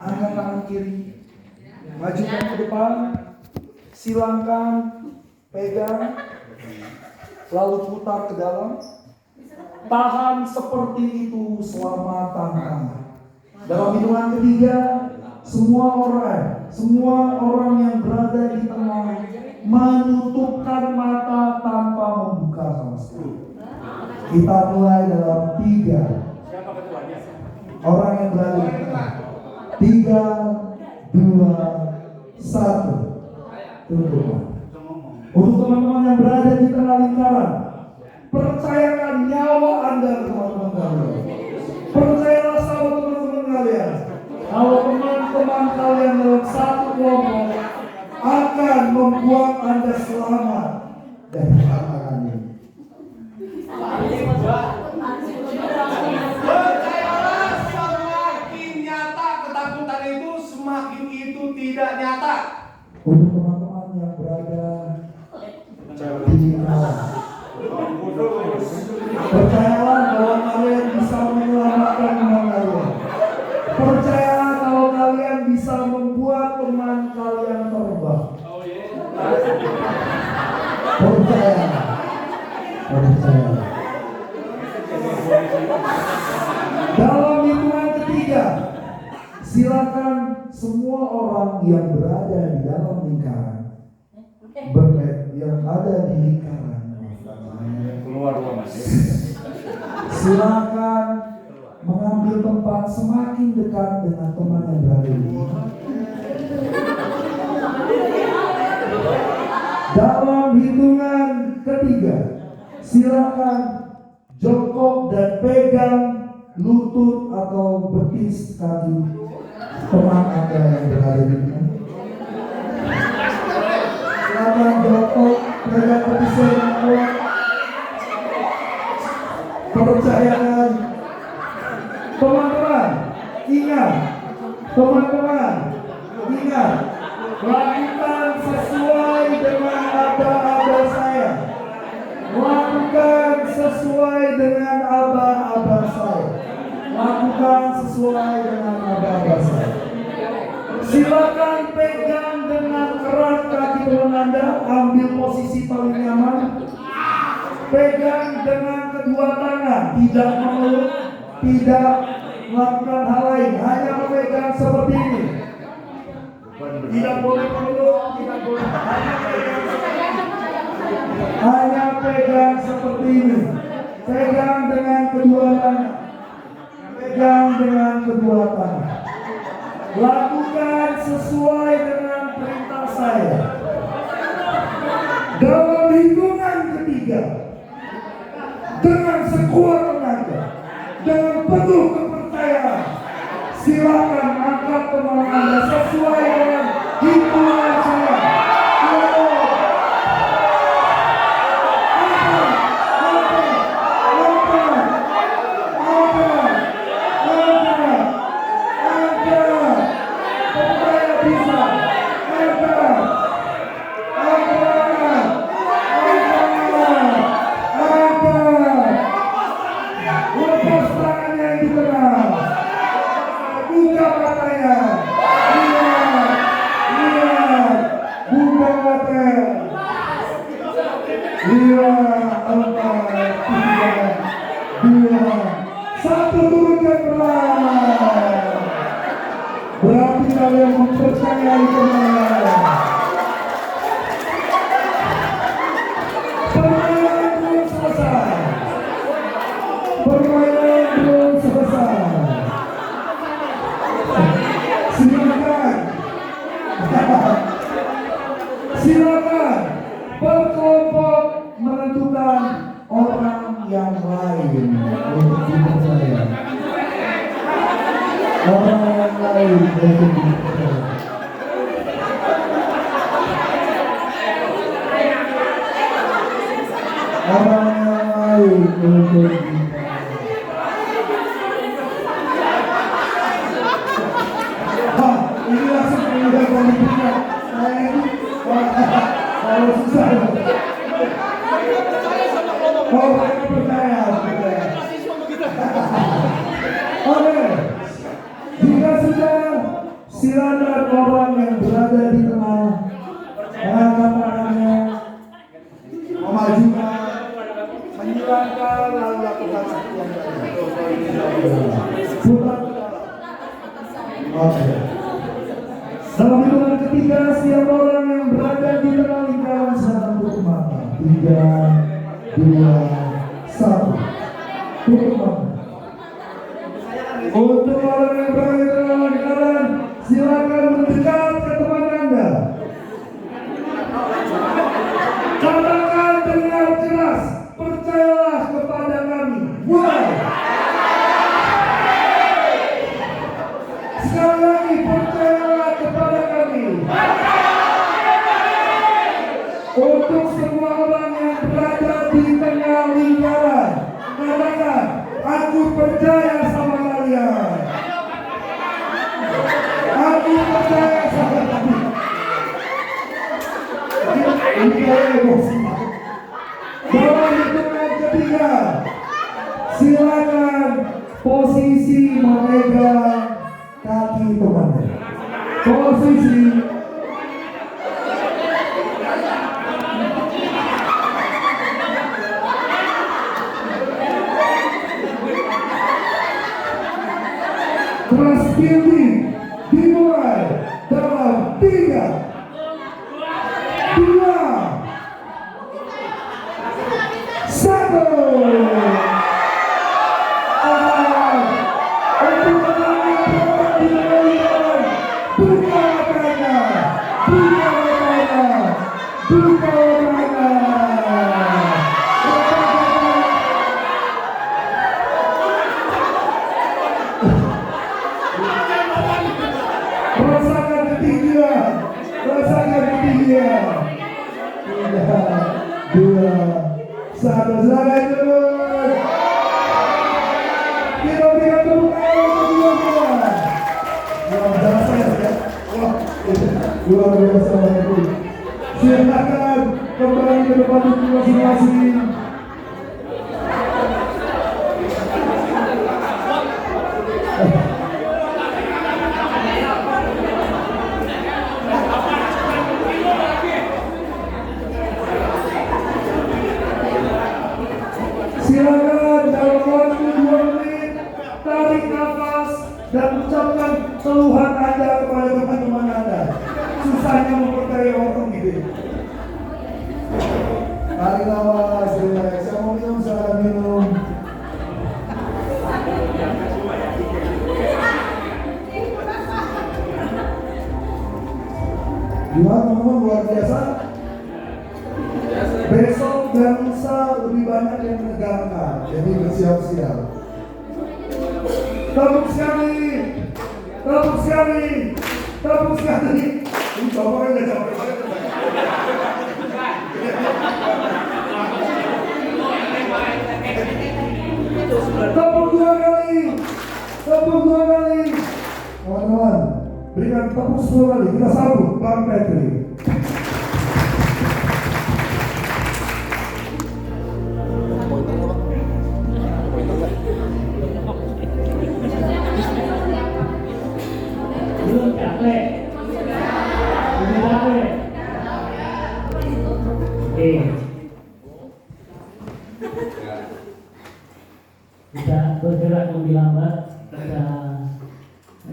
Angkat tangan kiri, majukan ke depan, silangkan, pegang, lalu putar ke dalam. Tahan seperti itu selama tahan. Dalam hitungan ketiga, semua orang yang berada di tengah menutupkan mata tanpa membuka sama sekali. Kita mulai dalam 3. Orang yang berada di tengah. 3, 2, 1. Tundukkan. Untuk teman-teman yang berada di tengah lingkaran, percayakan nyawa Anda teman-teman kalian. Percayalah sama teman-teman kalian. Kalau teman-teman kalian dalam satu kelompok akan membuat Anda selamat dari tantangan ini. Percayalah, semakin nyata ketakutan itu, semakin itu tidak nyata. Untuk teman-teman yang berada di kawan, percayalah bahwa kalian bisa menyelamatkan teman kalian. Percayalah kalau kalian bisa membuat teman kalian terbang. Percayalah. Dalam hitungan ketiga, silakan semua orang yang berada di dalam lingkaran, yang ada di lingkaran, Keluar rumah. silakan mengambil tempat semakin dekat dengan teman yang berada di lingkaran. Dalam hitungan ketiga, silakan jongkok dan pegang lutut atau betis kaki teman Anda yang berada di sini. Silakan jongkok, pegang betisnya dengan kuat. Percayakan, teman-teman, ingat, lakukan sesuai dengan aba-aba saya. Lakukan sesuai dengan aba-aba saya. Silakan pegang dengan erat kaki teman Anda, ambil posisi paling nyaman. Pegang dengan kedua tangan, tidak memeluk, tidak melakukan hal lain, hanya memegang seperti ini. Tidak boleh memeluk, tidak boleh, hanya pegang seperti ini. Pegang dengan kedua tangan. Lakukan sesuai dengan perintah saya. Dalam hitungan ketiga, dengan sekuat tenaga, dengan penuh kepercayaan, silakan angkat teman Anda sesuai dengan hitungan saya. Berarti kalian mempercayai kemenangan. Permainan belum selesai. Silakan berkelompok menentukan orang yang lain untuk dipercaya. Orang yang lain untuk dipercaya. Orang yang lain untuk dipercaya. Ini langsung menunjukkan politiknya. Saya ini kalau susah. Oh, saya percaya. Oke. Jika sudah Silakan orang yang berada di tengah mengangkat tangannya, memajukan, menyilangkan, lalu lakukan sekian kali. Putar ke dalam. Oke. Dalam hitungan ketiga, setiap orang yang berada di tengah lingkaran sedang tutup mata. 3, 2, 1. Tutup mata. Untuk orang yang berada di tengah lingkaran, silakan mendekat ke teman Anda. Katakan dengan keras, percayalah kepada kami. Mulai. Sekali lagi, percayalah kepada kami. Untuk semua orang yang berada di tengah lingkaran, katakan, aku percaya sama kalian. Aku percaya sama kalian. Ini kayak emosi. Dalam hitungan ketiga, silakan posisi memegang kaki temannya. Posisi. Trust building dimulai dalam 3, 2, 1. Rasakan ketinggian. 3, 2, 1. Silakan terus. Kita berikan tepuk tangan untuk beliau. Jangan saya ya. Wah, luar biasa itu. Silakan kembali ke tempat duduk masing-masing. Silakan dalam waktu 2 menit tarik nafas dan ucapkan keluhan Anda kepada teman-teman Anda. Susahnya mempercayai orang gitu. Tarik nafas, saya mau minum, silakan minum. Gimana teman-teman, luar biasa? Besok dan lusa lebih banyak yang menegangkan, jadi bersiap-siap. Tepuk sekali, tepuk sekali, tepuk sekali. Ini coba udah capek banget. Tepuk 2 kali, tepuk 2 kali. Teman-teman, berikan tepuk 10 kali. Kita sambut Bang Petri. Belum capek? Udah capek? Oke. Kita bergerak lebih lambat, kita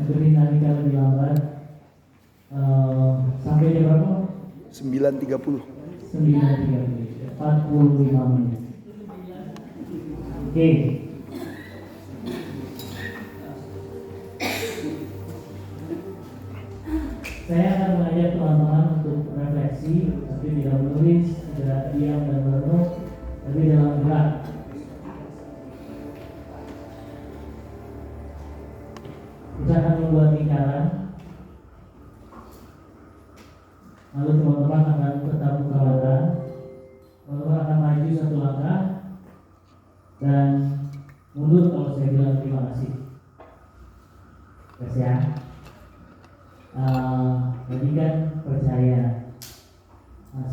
berdinamika lebih lambat. Sampai jam berapa? 9.30. 9.30, 45 menit. Oke. Saya akan mengajak teman-teman untuk refleksi, tapi tidak menulis, tidak diam dan merenung, tapi dalam gerak. Kita akan membuat lingkaran, lalu teman-teman akan tetap buka mata, teman-teman akan maju 1 langkah dan mundur kalau saya bilang terima kasih. Terus ya. Tadi kan percaya.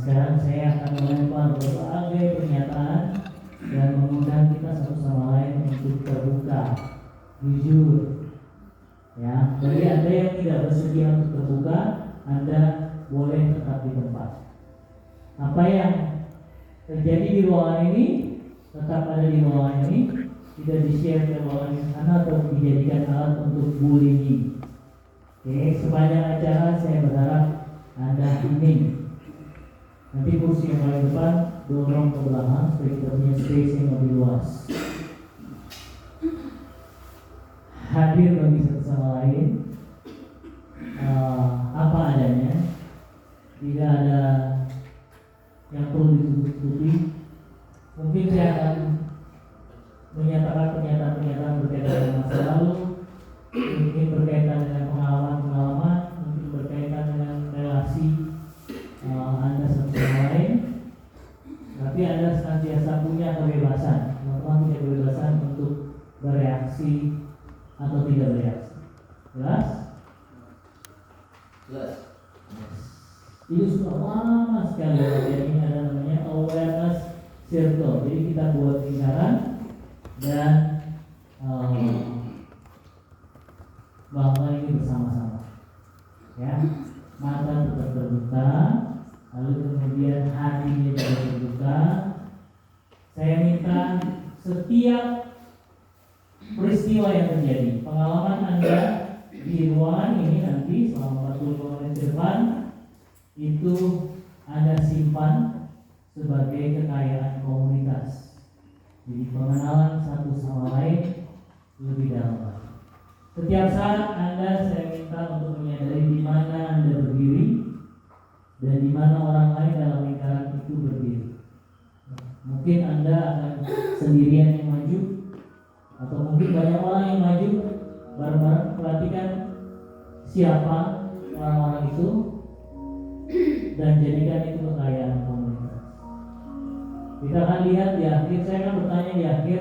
Sekarang saya akan melempar berbagai pernyataan dan mengundang kita satu sama lain untuk terbuka, jujur, Ya, bagi Anda yang tidak bersedia untuk terbuka, Anda boleh tetap di tempat. Apa yang terjadi di ruangan ini tetap ada di ruangan ini, tidak di-share ke ruangan di sana atau dijadikan alat untuk bullying. Oke, sepanjang acara saya berharap Anda hening. Nanti kursi yang paling depan dorong ke belakang supaya kita punya space yang lebih luas. Hadir bagi satu sama lain, apa adanya, tidak ada yang perlu ditutup-tutupi. Mungkin saya akan menyatakan pernyataan-pernyataan berkaitan dengan masa lalu, mungkin berkaitan dengan pengalaman-pengalaman, mungkin berkaitan dengan relasi Anda satu sama lain. Tapi Anda senantiasa punya kebebasan, teman-teman punya kebebasan untuk bereaksi atau tidak bereaksi. Jelas? Jelas. Itu sudah lama sekali. Jadi ada namanya awareness circle. Jadi kita buat lingkaran dan bahwa ini bersama-sama. Ya, mata tetap terbuka, lalu kemudian hatinya juga terbuka. Saya minta setiap peristiwa yang terjadi, pengalaman Anda di ruangan ini nanti selama 45 menit depan itu Anda simpan sebagai kekayaan komunitas. Jadi pengenalan satu sama lain lebih dalam. Setiap saat Anda saya minta untuk menyadari di mana Anda berdiri dan di mana orang lain dalam lingkaran itu berdiri. Mungkin Anda akan sendirian yang maju, atau mungkin banyak orang yang maju bareng-bareng. Perhatikan siapa orang-orang itu dan jadikan itu kekayaan komunitas. Kita akan lihat di akhir, saya akan bertanya di akhir,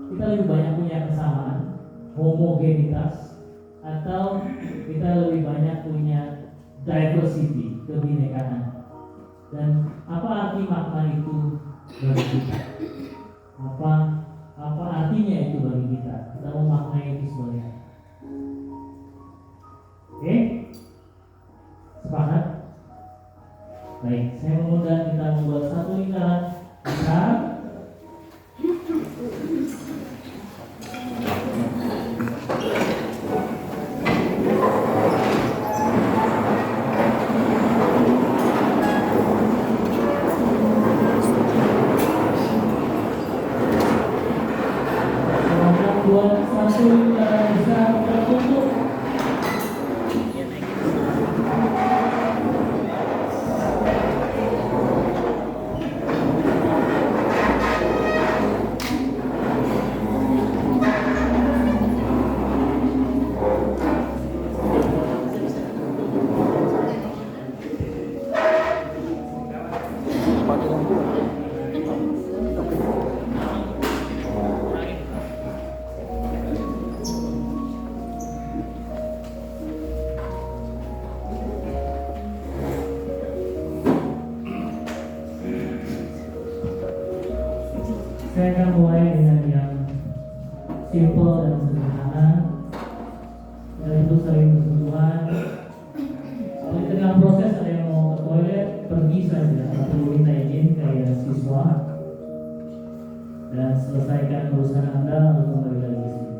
kita lebih banyak punya kesamaan, homogenitas, atau kita lebih banyak punya diversity, kebinekaan. Dan apa arti makna itu bagi kita? Apa artinya itu bagi kita? Kita memaknai itu sebagai apa? Oke? Sepakat? Baik, saya mengundang kita membuat satu lingkaran besar. Buat satu lingkaran besar tertutup. Saya akan mulai dengan yang simple dan sederhana, yaitu saling bersentuhan. Kalau di tengah proses ada yang mau ke toilet, pergi saja, tak perlu minta izin kayak siswa, dan selesaikan urusan Anda lalu kembali lagi ke sini.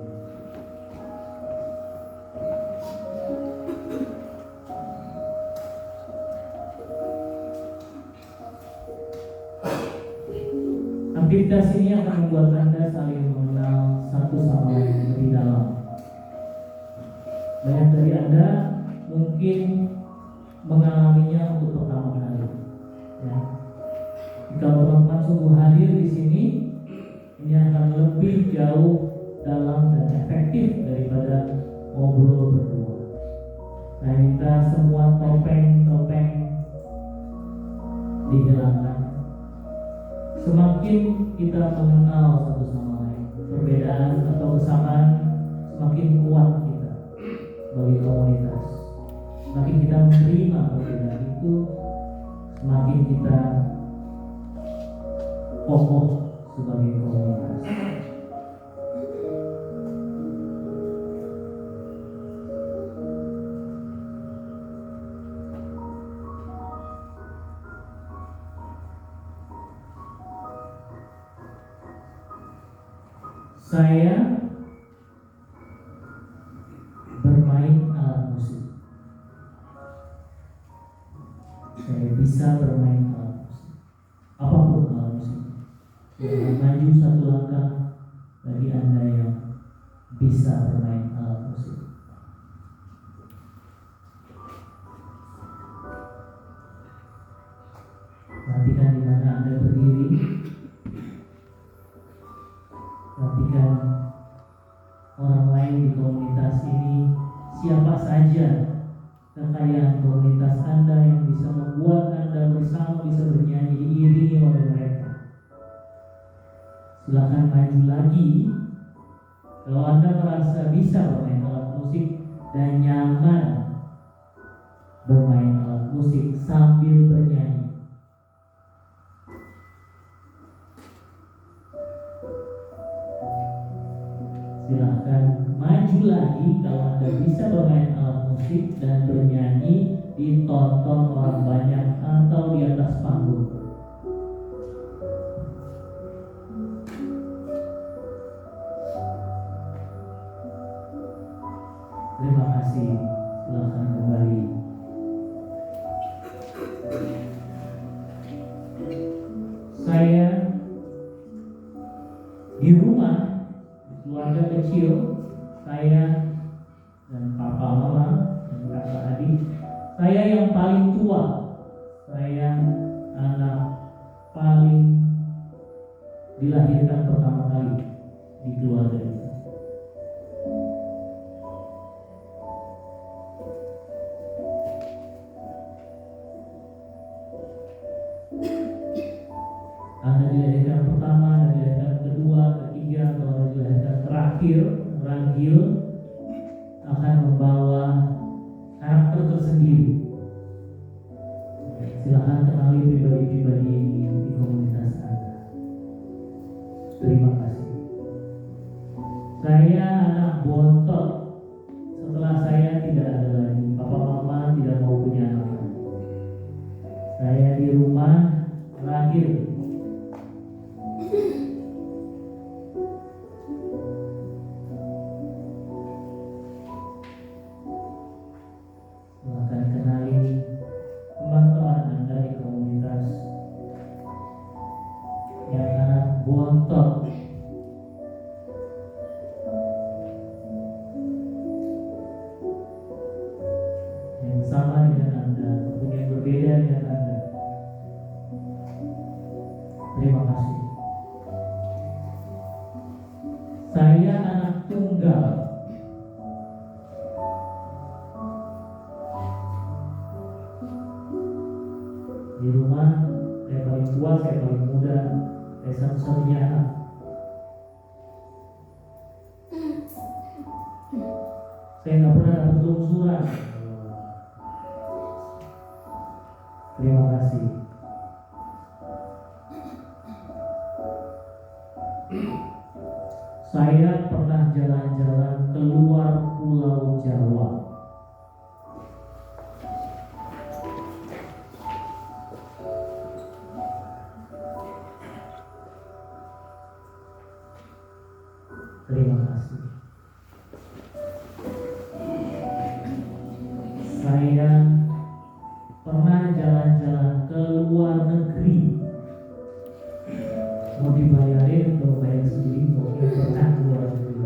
Aktivitas ini akan membuat Anda saling mengenal satu sama lain lebih dalam. Banyak dari Anda mungkin mengalaminya untuk pertama kali. Ya. Jika teman-teman sungguh hadir di sini, ini akan lebih jauh dalam dan efektif daripada ngobrol berdua. Saya minta semua topeng-topeng dihilangkan. Semakin kita mengenal satu sama lain, perbedaan atau kesamaan semakin kuat kita bagi komunitas. Semakin kita menerima perbedaan itu, semakin kita kokoh sebagai komunitas. Saya bermain alat musik. Saya bisa bermain alat musik. Apapun alat musik. Jangan maju satu langkah bagi Anda yang bisa bermain alat musik. Perhatikan di mana Anda berdiri. Perhatikan orang lain di komunitas ini, siapa saja kekayaan komunitas Anda yang bisa membuat Anda bersama bisa bernyanyi diiringi oleh mereka. Silakan maju lagi. Kalau Anda merasa bisa bermain alat musik dan nyaman bermain alat musik sambil bernyanyi, silahkan maju lagi. Kalau Anda bisa bermain alat musik dan bernyanyi, ditonton orang banyak atau di atas panggung. Terima kasih. Silahkan kembali. Saya di rumah, keluarga kecil, saya dan papa mama dan kakak adik, saya yang paling tua, saya anak paling dilahirkan pertama kali di keluarga itu. Anda dilahirkan pertama, Anda dilahirkan kedua, ketiga, atau Anda dilahirkan terakhir, ragil akan membawa karakter tersendiri. Silahkan kenali pribadi-pribadi ini di komunitas Anda. Terima kasih. Saya anak bontot. Setelah saya tidak ada lagi, papa mama tidak mau punya anak. Saya di rumah terakhir. Silahkan kenali teman-teman Anda di komunitas yang anak bontot. Yang sama dengan Anda, ataupun yang berbeda dengan Anda. Terima kasih. Saya anak tunggal. Di rumah saya paling tua, saya paling muda, saya satu-satunya anak. Saya nggak pernah dapat lungsuran. Terima kasih. Saya pernah jalan-jalan keluar Pulau Jawa. Terima kasih. Saya pernah jalan-jalan ke luar negeri. Mau dibayarin atau bayar sendiri, pokoknya pernah keluar negeri.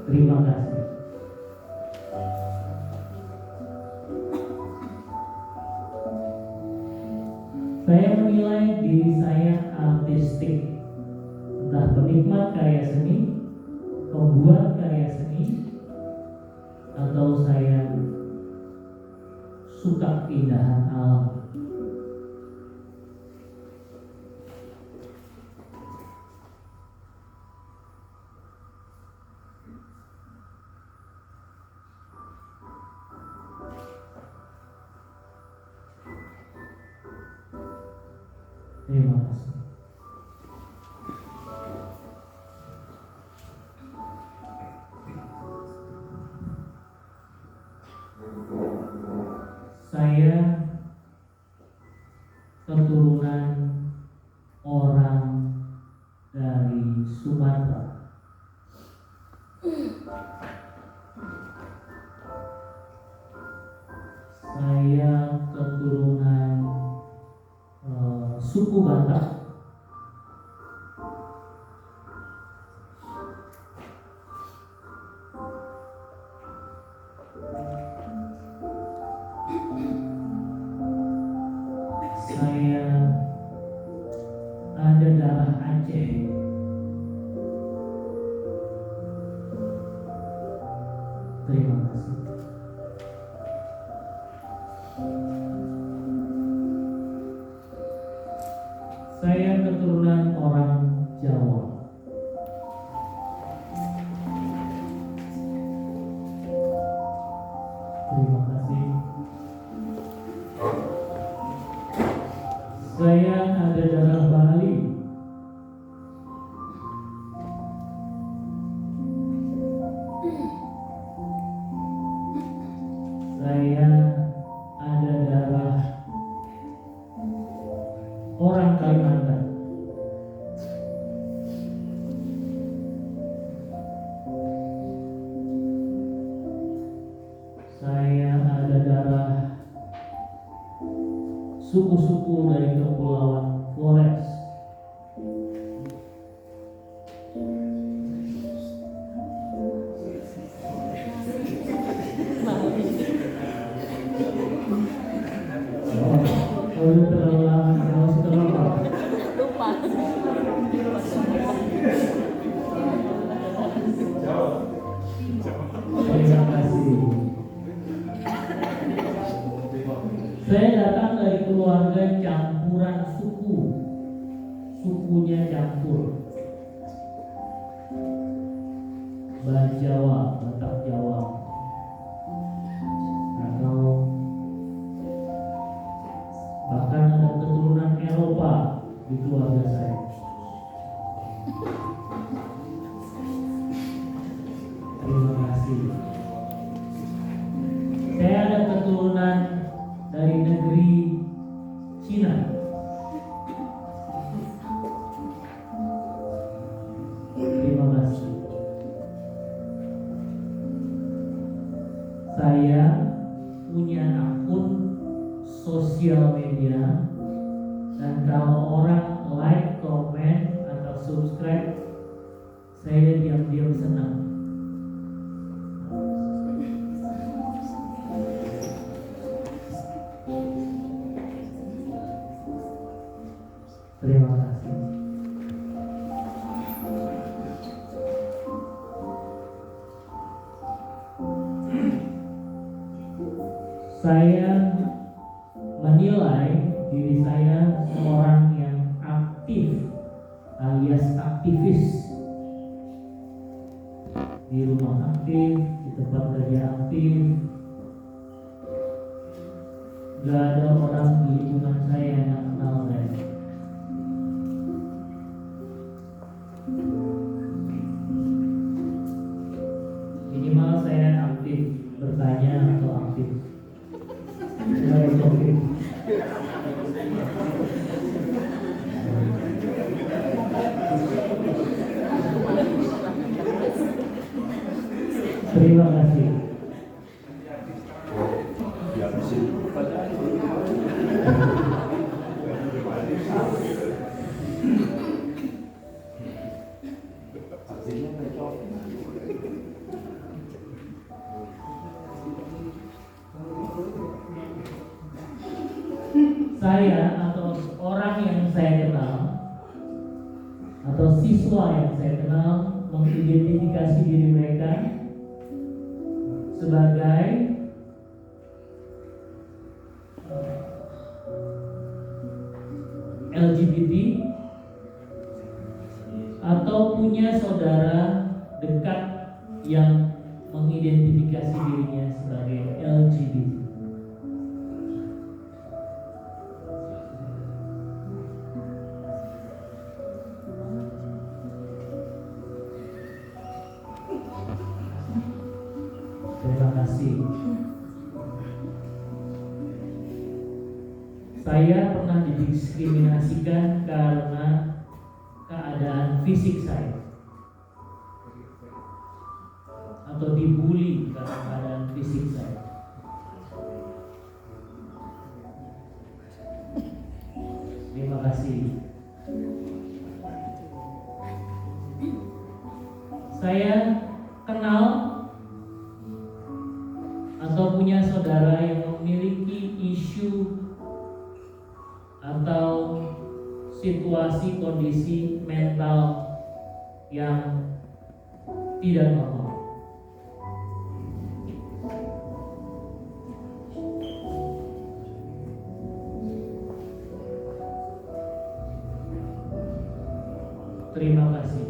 Terima kasih. Saya menilai diri saya artistik, entah penikmat karya seni, pembuat karya seni, atau saya suka keindahan alam. Terima kasih. Saya keturunan orang dari Sumatera kasih. Saya keturunan orang Jawa. Terima kasih. Saya ada darah Bali. Saya ada darah orang Kalimantan. Saya ada darah suku-suku dari Kepulauan Flores. Oh, itu terlalu lama, masih terlalu lama. Lupa. Terima kasih. Saya datang dari keluarga campuran suku. Sukunya campur. Jawa, Batak Jawa, atau bahkan ada keturunan Eropa di keluarga saya. Terima kasih. Saya ada keturunan dari negeri Cina. Terima kasih. Saya punya akun sosial media, dan kalau orang like, komen, atau subscribe, saya diam-diam senang. Terima kasih. Saya menilai diri saya seorang yang aktif alias aktivis. Di rumah aktif, di tempat kerja aktif. Gak ada orang di lingkungan saya yang kenal saya. Minimal saya aktif bertanya atau aktif jogging. Terima kasih. Saya atau orang yang saya kenal atau siswa yang saya kenal mengidentifikasi diri mereka sebagai LGBT atau punya saudara dekat yang mengidentifikasi dirinya sebagai LGBT. Terima kasih. Saya pernah didiskriminasikan karena keadaan fisik saya, atau dibully karena keadaan fisik saya. Terima kasih. Saya kenal atau punya saudara yang memiliki isu atau situasi kondisi mental yang tidak normal. Terima kasih.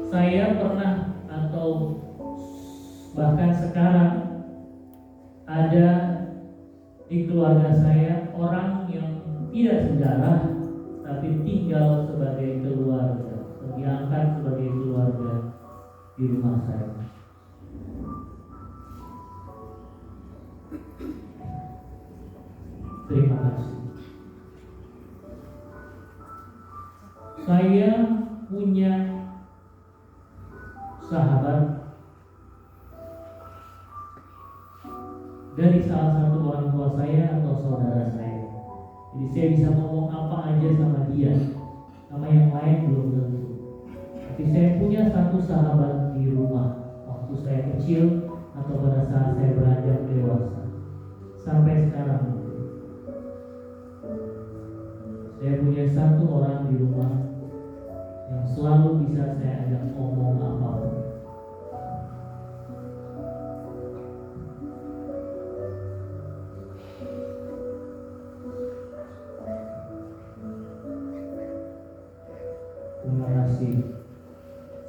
Saya pernah atau bahkan sekarang ada di keluarga saya orang yang tidak sejarah tapi tinggal sebagai keluarga, diangkat sebagai keluarga di rumah saya. Terima kasih. Saya punya sahabat dari salah satu orang tua saya atau saudara saya. Jadi saya bisa ngomong apa aja sama dia, sama yang lain belum tentu. Tapi saya punya satu sahabat di rumah waktu saya kecil atau pada saat saya beranjak dewasa sampai sekarang. Saya punya satu orang di rumah yang selalu bisa saya ajak ngomong apapun. Terima kasih.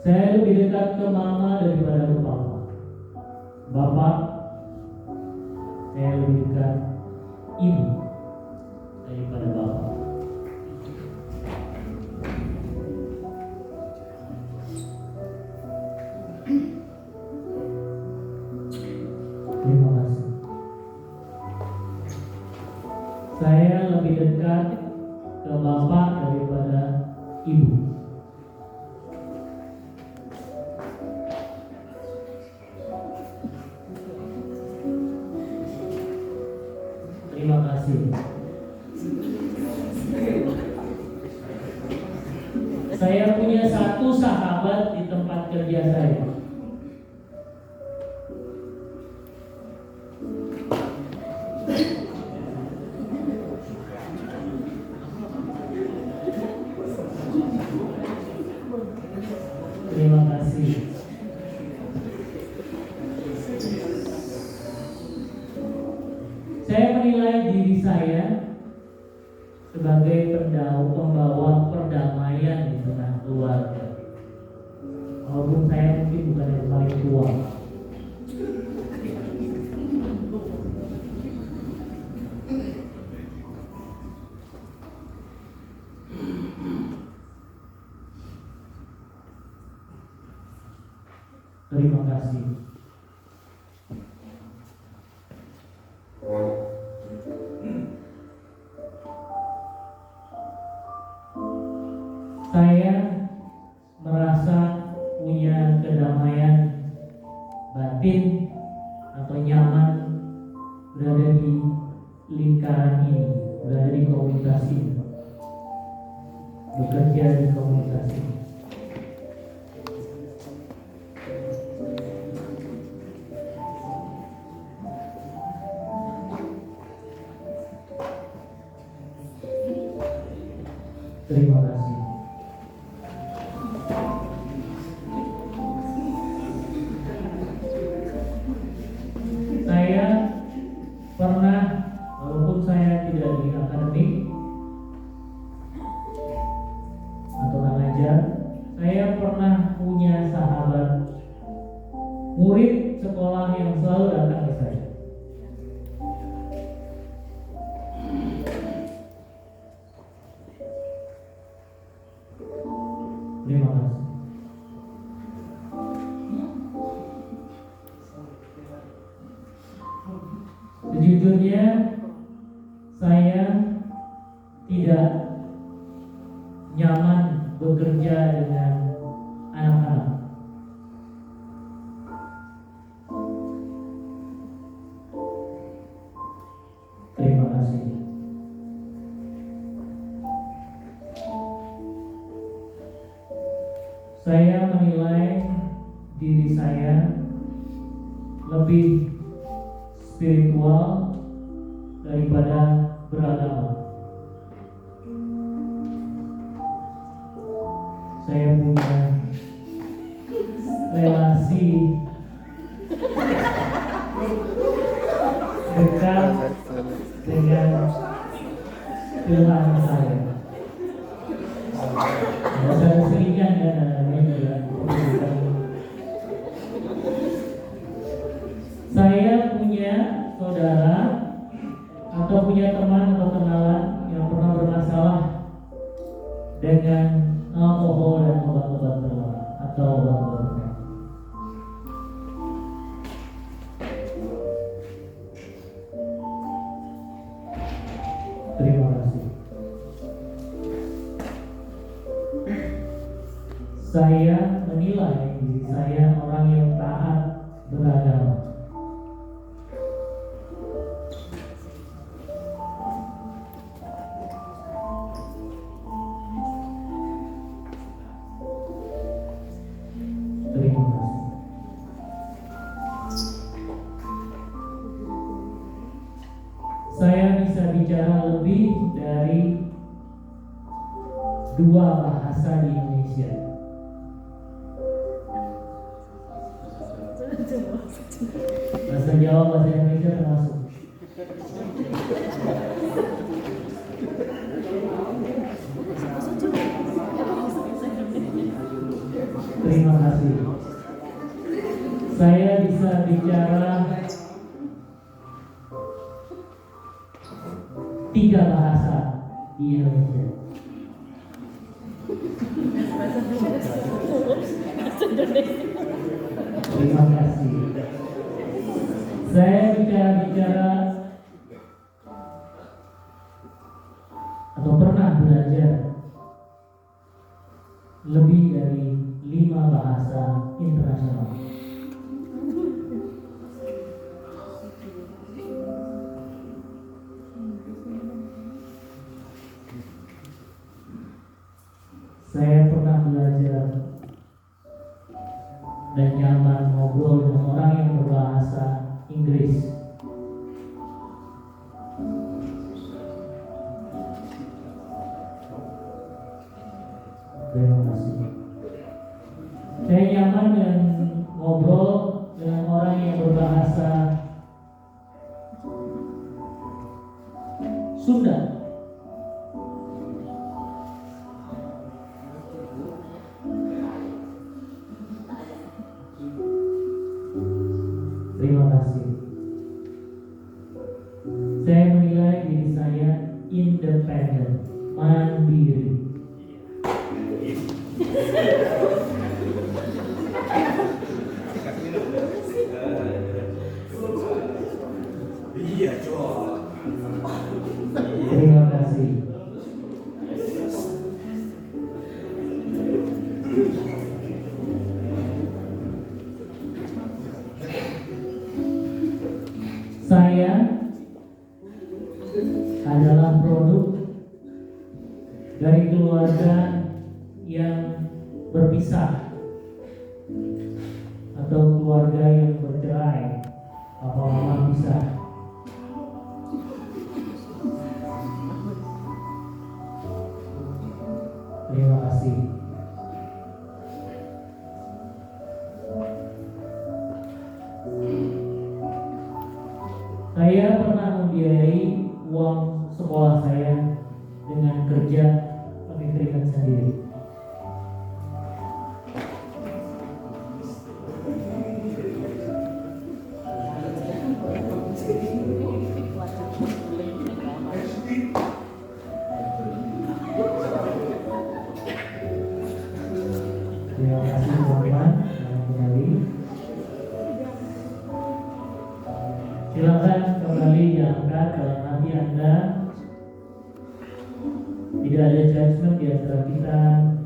Saya lebih dekat ke mama daripada ke papa. Bapak, saya lebih dekat ibu daripada bapak. Terima kasih. Saya lebih dekat ke bapak daripada ibu. Terima kasih. Saya punya satu sahabat di tempat kerja saya. Terima kasih. Saya menilai diri saya sebagai pembawa perdamaian di tengah keluarga. Walaupun saya mungkin bukan yang paling tua. Terima kasih. Saya merasa punya kedamaian batin atau nyaman berada di lingkaran ini, berada di komunitas ini, bekerja di komunitas ini. Terima kasih. Saya pernah, walaupun saya tidak di akademik atau mengajar, saya pernah punya sahabat murid sekolah yang selalu datang ke saya. Terima kasih. Sejujurnya saya tidak nyaman bekerja dengan anak-anak. Terima kasih. Saya menilai diri saya lebih spiritual daripada beragama. saya punya relasi dekat dengan Tuhan saya. Ada seringan dan lain juga. Saya punya saudara atau punya teman atau kenalan yang pernah bermasalah dengan alkohol dan obat-obat terlarang atau obat-obat terlarang. Terima kasih. Saya menilai diri saya orang yang taat beragama. Terima kasih. Saya bisa bicara lebih dari 2 bahasa di Indonesia. Bahasa Jawa, bahasa Indonesia termasuk. Terima kasih. Saya bisa bicara 3 bahasa di Indonesia. Terima kasih. Saya bicara atau pernah belajar lebih dari 5 bahasa internasional. Saya pernah belajar dan nyaman ngobrol dengan orang yang berbahasa Inggris. Terima kasih. Saya nyaman dengan ngobrol dengan orang yang berbahasa Sunda. Terima kasih. Saya menilai diri saya independen, mandiri. Iya, John. Terima kasih. Saya adalah produk dari keluarga yang berpisah atau keluarga yang bercerai, papa mama pisah. Terima kasih. Saya pernah membiayai uang sekolah saya dengan kerja pakai keringat sendiri. Terima kasih teman-teman yang kembali. Silakan kembali diangkat dalam hati Anda. Tidak ada judgment di antara kita,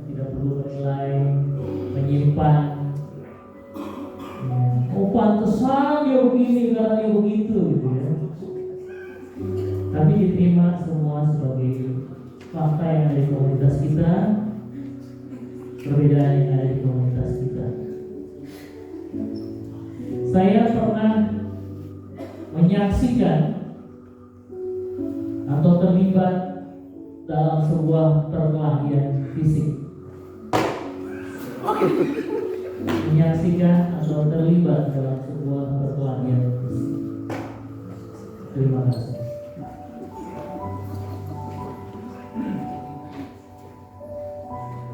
tidak perlu menilai, menyimpan. Oh pantesan dia begini karena dia begitu gitu ya. Tapi diterima semua sebagai fakta yang ada di komunitas kita, perbedaan yang ada di komunitas kita. Saya pernah menyaksikan atau terlibat dalam sebuah perkelahian fisik. menyaksikan atau terlibat dalam sebuah perkelahian. Terima kasih.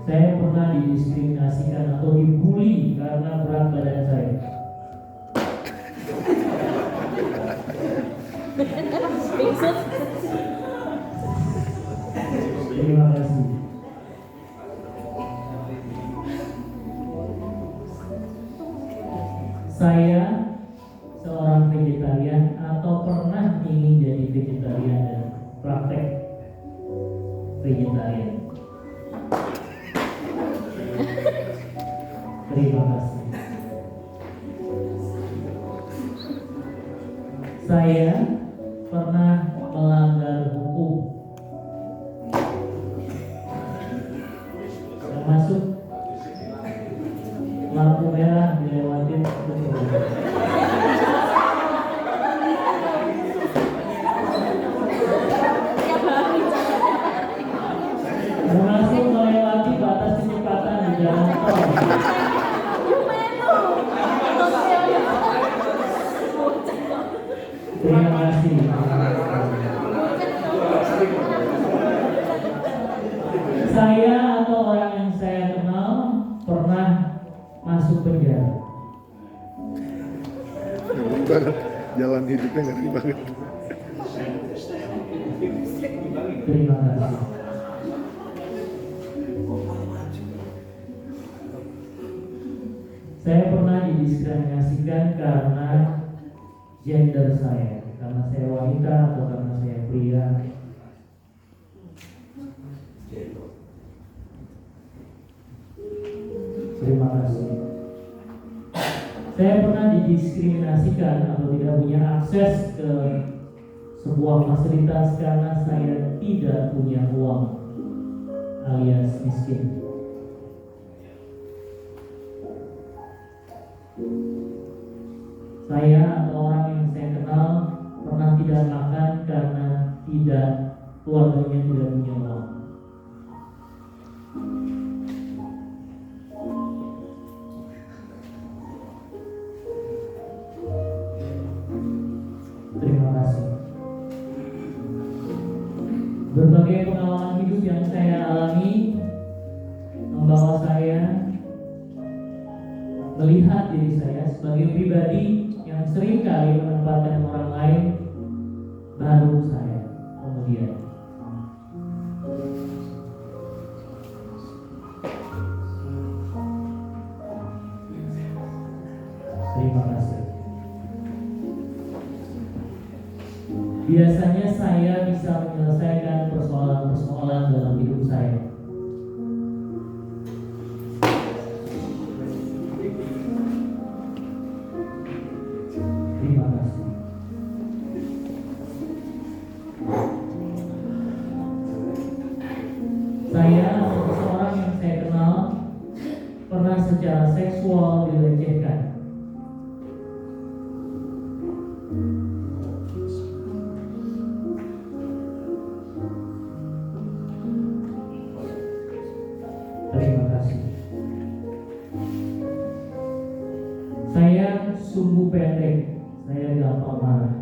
Saya pernah didiskriminasikan atau dibully karena berat badan saya. Terima kasih. Saya seorang vegetarian atau pernah ingin jadi vegetarian dan praktek vegetarian. Terima kasih. Saya pernah melanggar hukum, termasuk lampu merah dilewatin. Termasuk melewati batas kecepatan di jalan tol. Terima kasih. Saya atau orang yang saya kenal pernah masuk penjara. Jalan hidupnya ngeri banget. Terima kasih. Saya pernah didiskriminasikan karena gender saya, karena saya wanita atau karena saya pria. Terima kasih. Saya pernah didiskriminasikan atau tidak punya akses ke sebuah fasilitas karena saya tidak punya uang alias miskin. Saya atau orang yang saya kenal pernah tidak makan karena keluarganya tidak punya uang. Terima kasih. Berbagai pengalaman hidup yang saya alami membawa saya melihat diri saya sebagai pribadi yang sering kali menempatkan orang lain baru saya kemudian. Terima kasih. Biasanya saya bisa menyelesaikan persoalan-persoalan dalam hidup saya. Terima kasih. Saya atau seseorang yang saya kenal pernah secara seksual dilecehkan. Terima kasih. Saya sumbu pendek, saya gampang marah.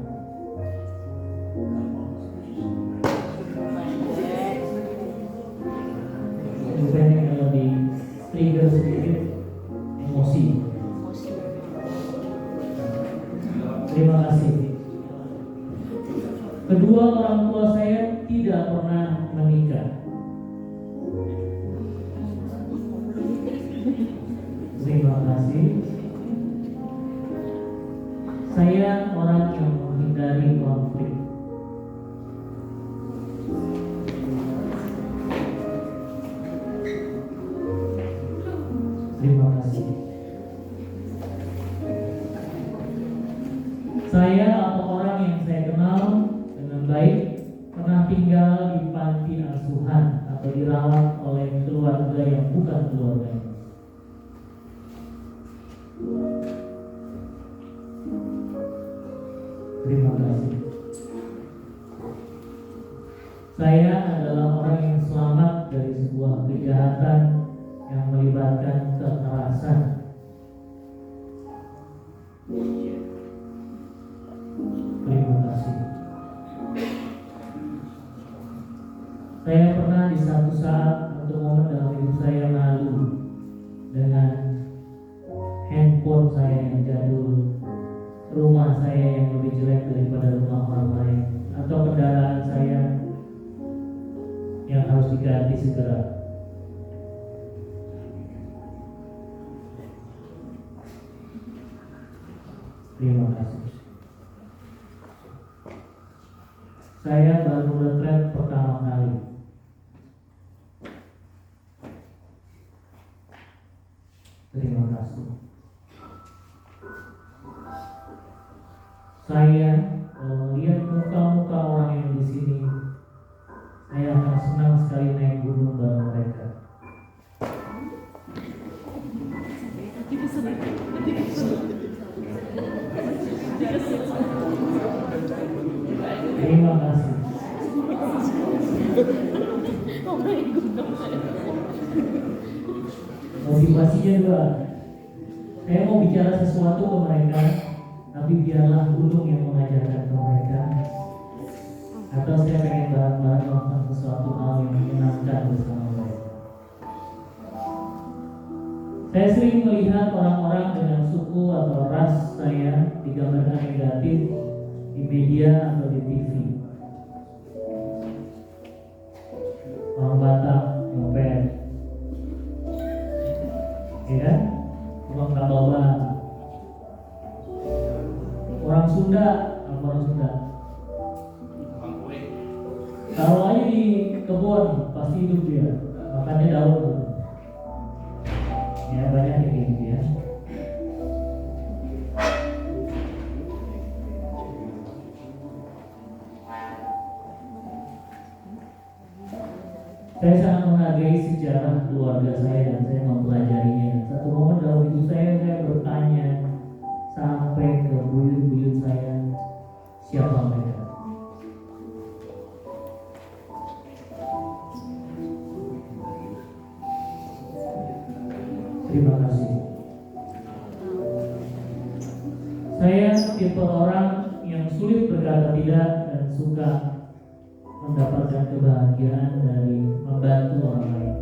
Sumbu pendek kalau di trigger sedikit emosi. Terima kasih. Kedua orang tua saya tidak pernah menikah. Terima kasih. Saya orang yang menghindari konflik. Terima kasih. Saya atau orang yang saya kenal dengan baik pernah tinggal di panti asuhan atau dirawat oleh keluarga yang bukan keluarganya. Terima kasih. Saya adalah orang yang selamat dari sebuah kejahatan yang melibatkan kekerasan. handphone saya yang jadul, rumah saya yang lebih jelek daripada rumah orang lain, atau kendaraan saya yang harus diganti segera. Terima kasih. Saya baru retret pertama kali. Terima kasih. Saya melihat muka-muka orang yang di sini, saya akan senang sekali naik gunung bareng mereka. Terima kasih. Motivasinya juga, saya mau bicara sesuatu ke mereka, tapi biarlah gunung yang mengajarkan ke mereka. Atau saya pengen bareng-bareng melakukan sesuatu hal yang menyenangkan bersama mereka. Saya sering melihat orang-orang dengan suku atau ras saya digambarkan negatif di media atau di TV. Orang Batak nyopet, ya kan? Orang Kalauban, orang Sunda, orang Sunda. Kalau aja di kebun pasti hidup dia, makannya daun. Ya banyak yang gitu ya. Saya sangat menghargai sejarah keluarga saya dan saya mempelajarinya. Satu momen dalam hidup saya bertanya sampai ke buyut-buyut saya, siapa mereka? Terima kasih. Saya tipe orang yang sulit berkata tidak dan suka mendapatkan kebahagiaan dari membantu orang lain.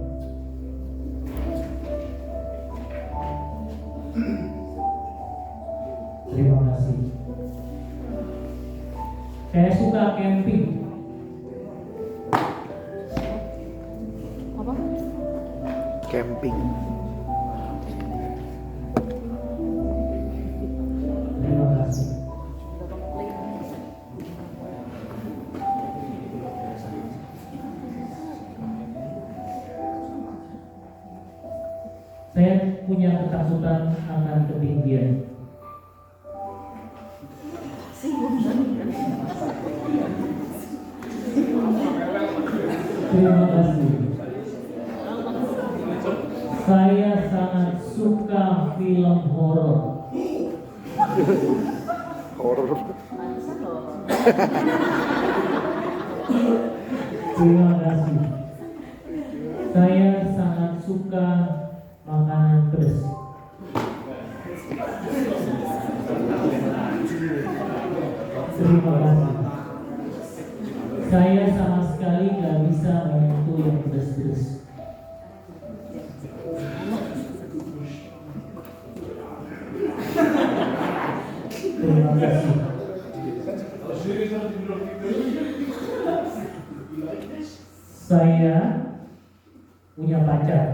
Terima kasih. Saya suka camping. Apa? Camping. Terima kasih. Saya punya ketakutan akan ketinggian. Terima kasih. Saya sangat suka film horor. Horor. Terima kasih. Saya sangat suka makanan pedas. Terima kasih. Saya sama sekali gak bisa menyentuh yang pedas-pedas. Terima kasih. Saya punya pacar.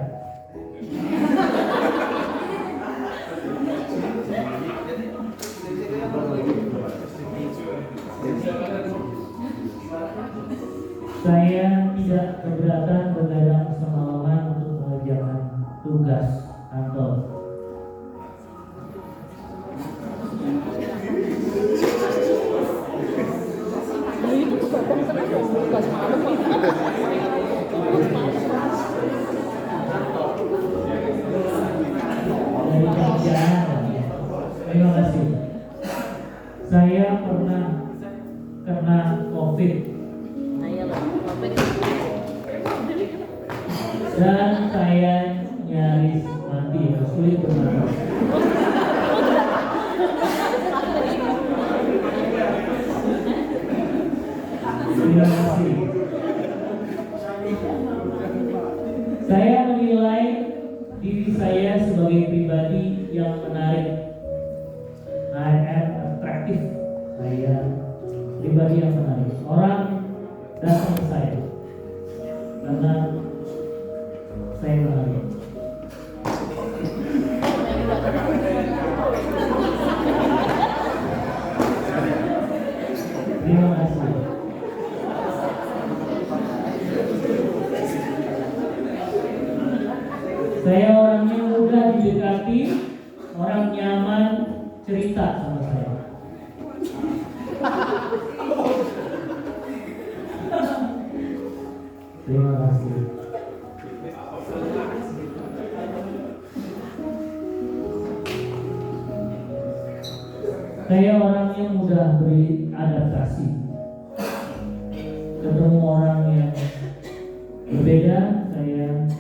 Saya tidak keberatan begadang semalaman untuk mengerjakan tugas kantor. Dari pekerjaan. Terima kasih. Saya pernah kena COVID dan saya nyaris mati, sulit bernafas. Terima kasih. Saya menilai diri saya sebagai pribadi yang menarik saya pribadi yang menarik. Orang datang ke saya karena saya menarik. Terima kasih. Saya orangnya mudah didekati, orang nyaman cerita sama saya. Terima kasih. Saya orangnya mudah beradaptasi. Ketemu orang yang berbeda, saya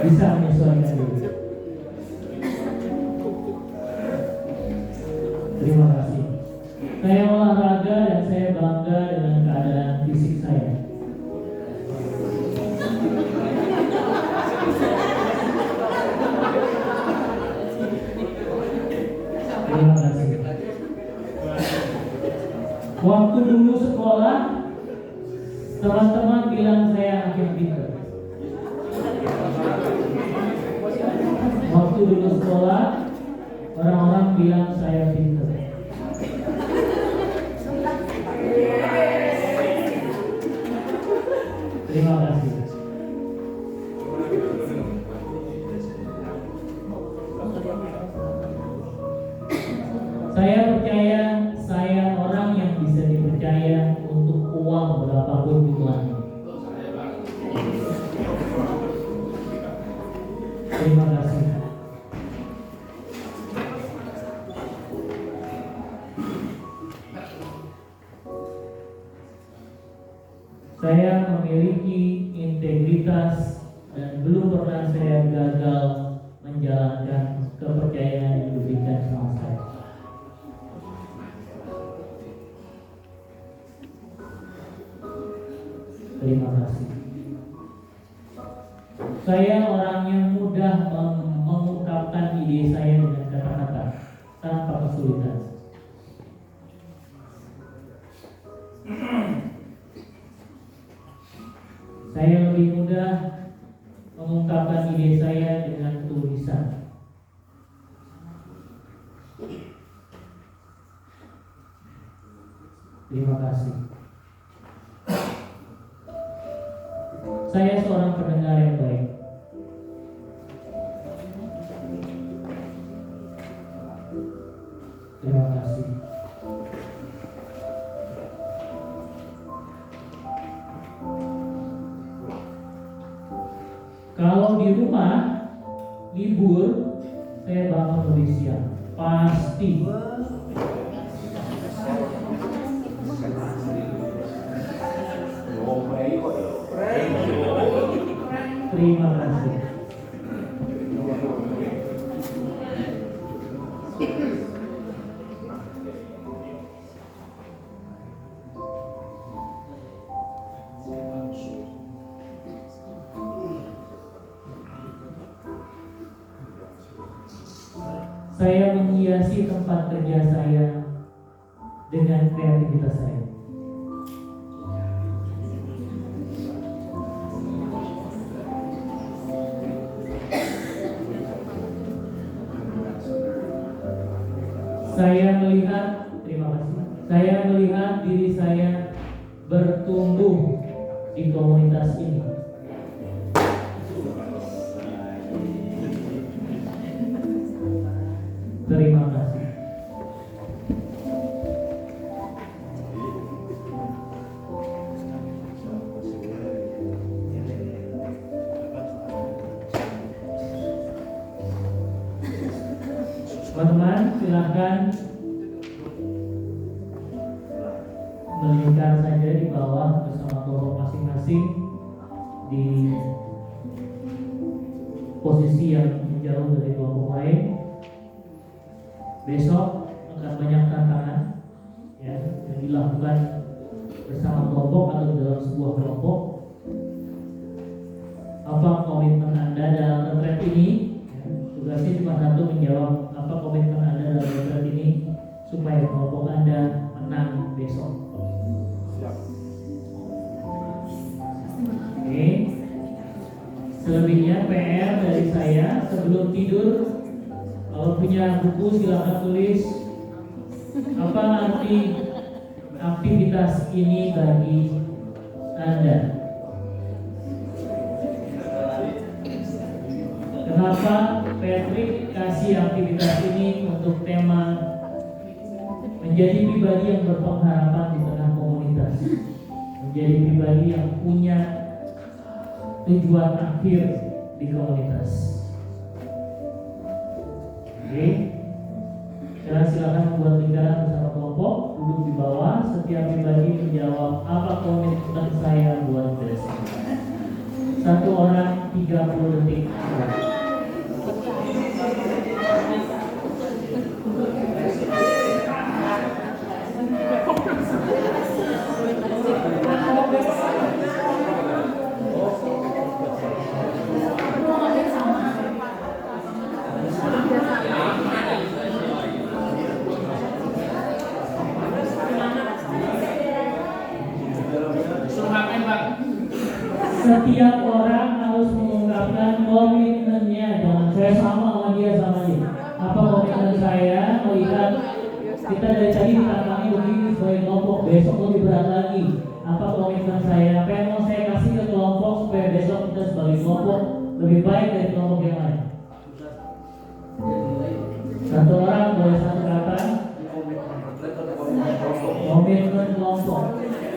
bisa menyesuaikan diri. Terima kasih. Saya olahraga dan saya bangga dengan keadaan fisik saya. Terima kasih. Waktu dulu sekolah, teman-teman bilang saya anak yang pintar. Waktu dulu sekolah, orang-orang bilang saya pintar. Terima kasih. Saya percaya saya orang yang bisa dipercaya untuk uang berapapun jumlahnya. Terima kasih. Saya memiliki integritas dan belum pernah saya gagal menjalankan kepercayaan yang diberikan sama saya. Terima kasih. Saya orang yang mudah mengungkapkan ide saya dengan kata-kata tanpa kesulitan. Saya lebih mudah mengungkapkan ide saya dengan tulisan. Terima kasih. Saya seorang pendengar yang baik. Terima kasih. Kalau di rumah libur, saya bangun lebih siang. Pasti. Terima kasih. Saya menghiasi tempat kerja saya dengan kreativitas saya. Saya melihat, terima kasih. Saya melihat diri saya bertumbuh di komunitas ini. Terima kasih. Teman-teman, silahkan melingkar saja di bawah bersama kelompok masing-masing di posisi yang jauh dari kelompok lain. Besok akan banyak tantangan ya, yang dilakukan bersama kelompok atau dalam sebuah kelompok. Apa komitmen Anda dalam retret ini? Ya, tugasnya cuma satu, menjawab apa komitmen supaya kelompok Anda menang besok. Oke. Selebihnya PR dari saya sebelum tidur, kalau punya buku silakan tulis apa arti aktivitas ini bagi Anda. Kenapa Patrick kasih aktivitas ini untuk tema menjadi pribadi yang berpengharapan di tengah komunitas, menjadi pribadi yang punya tujuan akhir di komunitas. Oke, sekarang silakan membuat lingkaran bersama kelompok, duduk di bawah. Setiap pribadi menjawab apa komitmen saya buat dressing. Satu orang 30 detik. Setiap orang harus mengungkapkan komitmennya. Jangan saya sama dia. Apa komitmen saya melihat kita dari tadi ditantangi begini sebagai kelompok, besok lebih berat lagi. Apa komitmen saya? Apa yang mau saya kasih ke kelompok supaya besok kita sebagai kelompok lebih baik dari kelompok yang lain? Satu orang boleh satu kata. Komitmen kelompok.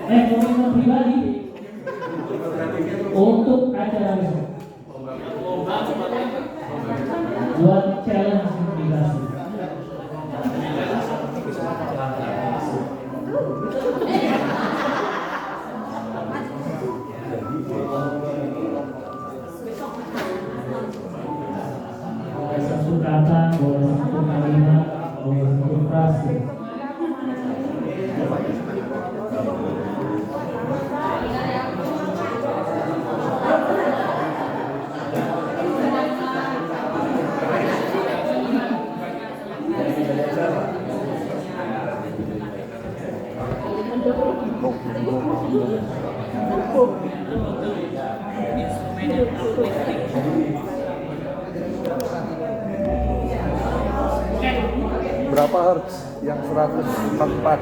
Komitmen pribadi. Untuk acara besok buat challenge dikasih. Boleh satu kata, boleh satu kalimat, boleh satu frase. Berapa hertz? Yang 144.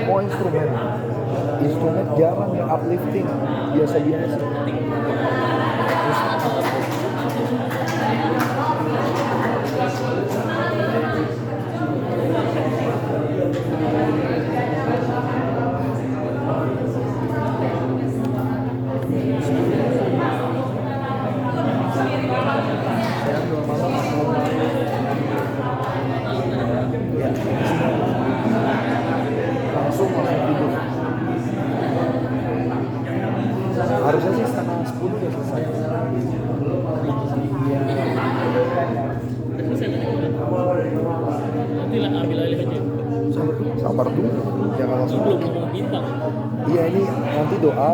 Mau instrumen jarang yang uplifting, biasa-biasa. Langsung tidur. Harusnya sih 9:30 udah selesai. Nanti lah ambil alih aja. Sabar tuh, jangan langsung. Belum ngomong bintang. Iya, ini nanti doa,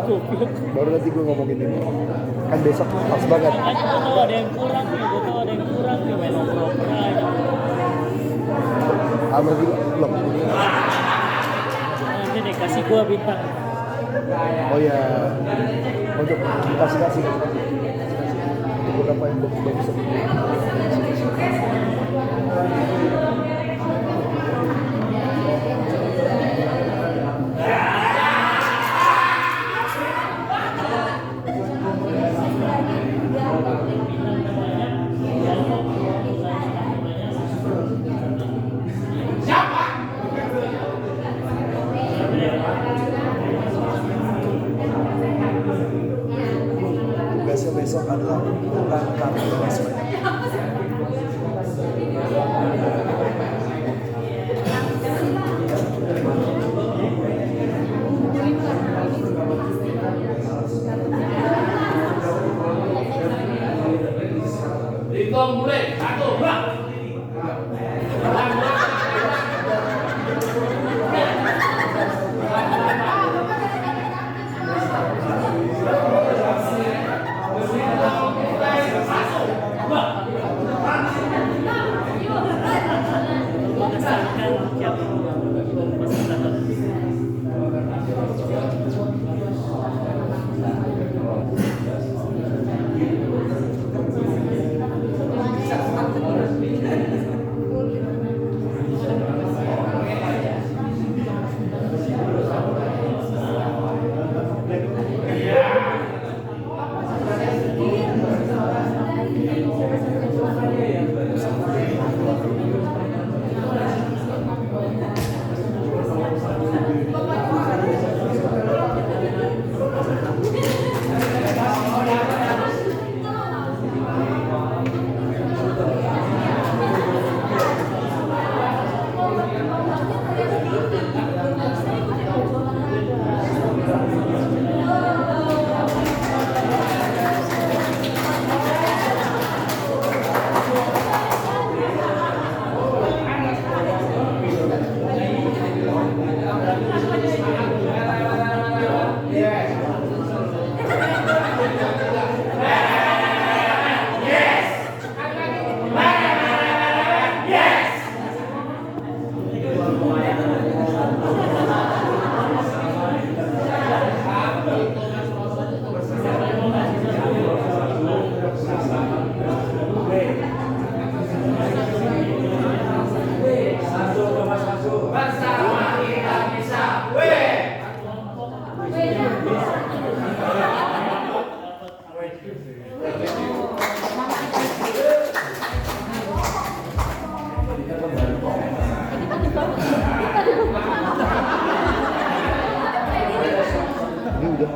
baru nanti gue ngomongin ini. Kan besok pas banget. Gue tahu ada yang kurang nih, main opera aja. Ambil juga belum. Nanti deh kasih gue bintang. Oh ya, untuk kasih. Untuk beberapa yang bagus. Ini udah.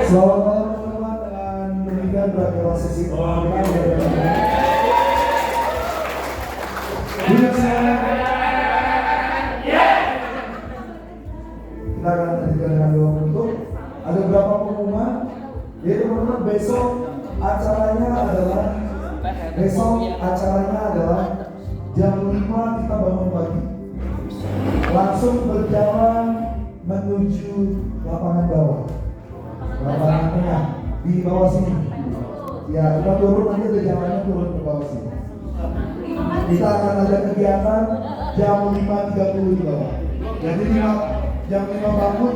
Selamat malam teman-teman, dengan demikian berakhir sesi pengalaman kita akan lanjutkan dengan doa penutup. Ada beberapa pengumuman. Jadi teman-teman, besok acaranya adalah jam 5 kita bangun pagi, langsung berjalan menuju lapangan bawah, lapangan tengah di bawah sini. Ya, kita turun nanti ada jalannya turun ke bawah sini. Kita akan ada kegiatan jam 5.30 di bawah. Jadi jam 5 bangun.